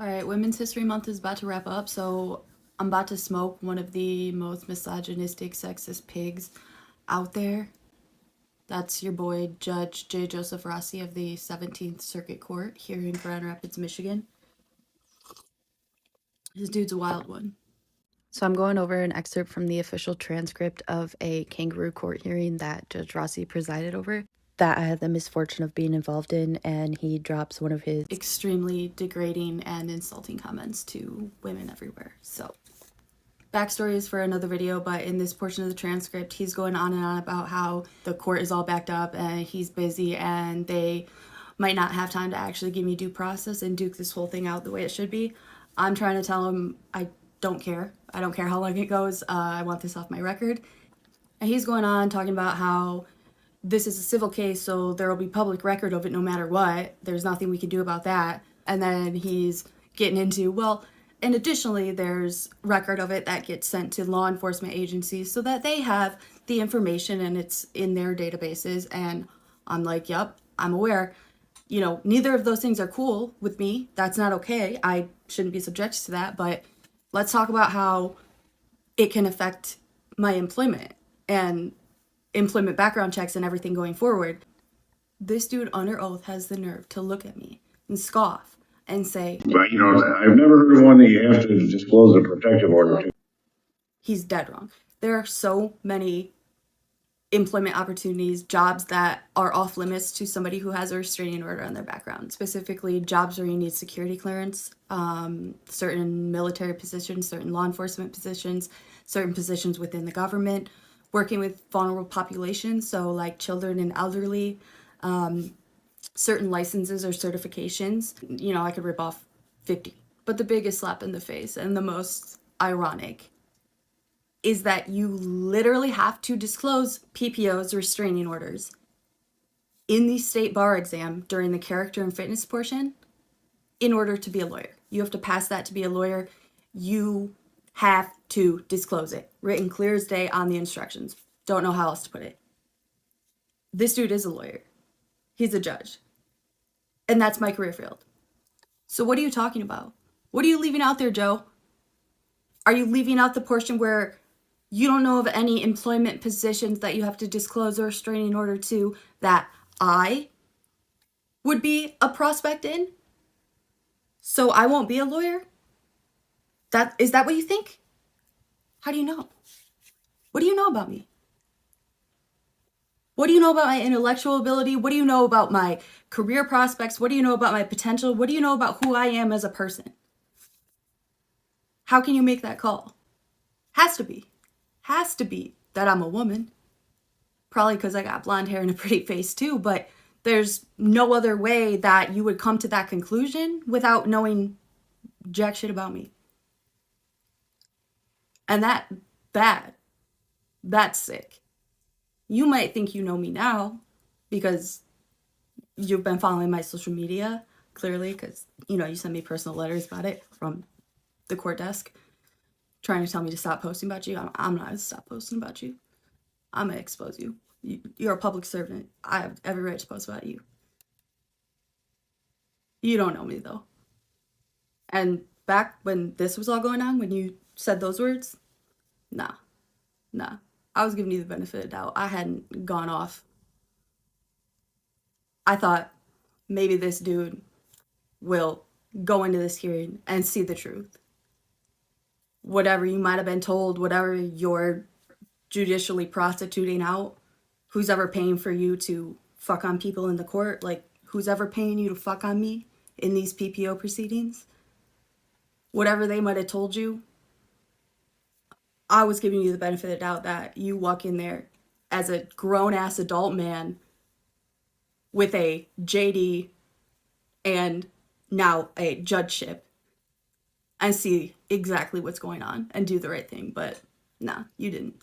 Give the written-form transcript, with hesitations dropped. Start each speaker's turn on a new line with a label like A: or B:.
A: All right, Women's History Month is about to wrap up, so I'm about to smoke one of the most misogynistic, sexist pigs out there. That's your boy, Judge J. Joseph Rossi of the 17th Circuit Court here in Grand Rapids, Michigan. This dude's a wild one. So I'm going over an excerpt from the official transcript of a kangaroo court hearing that Judge Rossi presided over that I had the misfortune of being involved in, and he drops one of his extremely degrading and insulting comments to women everywhere. So backstory is for another video, but in this portion of the transcript, he's going on and on about how the court is all backed up and he's busy and they might not have time to actually give me due process and duke this whole thing out the way it should be. I'm trying to tell him I don't care. I don't care how long it goes. I want this off my record. And he's going on talking about how this is a civil case, so there will be public record of it no matter what. There's nothing we can do about that. And then he's getting into, well, and additionally, there's record of it that gets sent to law enforcement agencies so that they have the information and it's in their databases. And I'm like, yep, I'm aware. You know, neither of those things are cool with me. That's not okay. I shouldn't be subjected to that. But let's talk about how it can affect my employment and employment background checks and everything going forward. This dude under oath has the nerve to look at me and scoff and say,
B: but you know, I've never heard of one that you have to disclose a protective order to.
A: He's dead wrong. There are so many employment opportunities, jobs that are off limits to somebody who has a restraining order on their background, specifically jobs where you need security clearance, certain military positions, certain law enforcement positions, certain positions within the government, working with vulnerable populations, so like children and elderly, certain licenses or certifications. You know, I could rip off 50. But the biggest slap in the face and the most ironic is that you literally have to disclose PPO's restraining orders in the state bar exam during the character and fitness portion in order to be a lawyer. You have to pass that to be a lawyer. You have to disclose it. Written clear as day on the instructions. Don't know how else to put it. This dude is a lawyer. He's a judge. And that's my career field. So what are you talking about? What are you leaving out there, Joe? Are you leaving out the portion where you don't know of any employment positions that you have to disclose a restraining order to that I would be a prospect in? So I won't be a lawyer? Is that what you think? How do you know? What do you know about me? What do you know about my intellectual ability? What do you know about my career prospects? What do you know about my potential? What do you know about who I am as a person? How can you make that call? Has to be that I'm a woman. Probably because I got blonde hair and a pretty face too, but there's no other way that you would come to that conclusion without knowing jack shit about me. And that's sick. You might think you know me now because you've been following my social media, clearly, because, you know, you send me personal letters about it from the court desk, trying to tell me to stop posting about you. I'm not going to stop posting about you. I'm going to expose you. You're a public servant. I have every right to post about you. You don't know me, though. And back when this was all going on, when you said those words, nah. I was giving you the benefit of the doubt. I hadn't gone off. I thought maybe this dude will go into this hearing and see the truth. Whatever you might have been told, whatever you're judicially prostituting out, who's ever paying for you to fuck on people in the court, like who's ever paying you to fuck on me in these PPO proceedings, whatever they might have told you, I was giving you the benefit of the doubt that you walk in there as a grown-ass adult man with a JD and now a judgeship and see exactly what's going on and do the right thing. But nah, you didn't.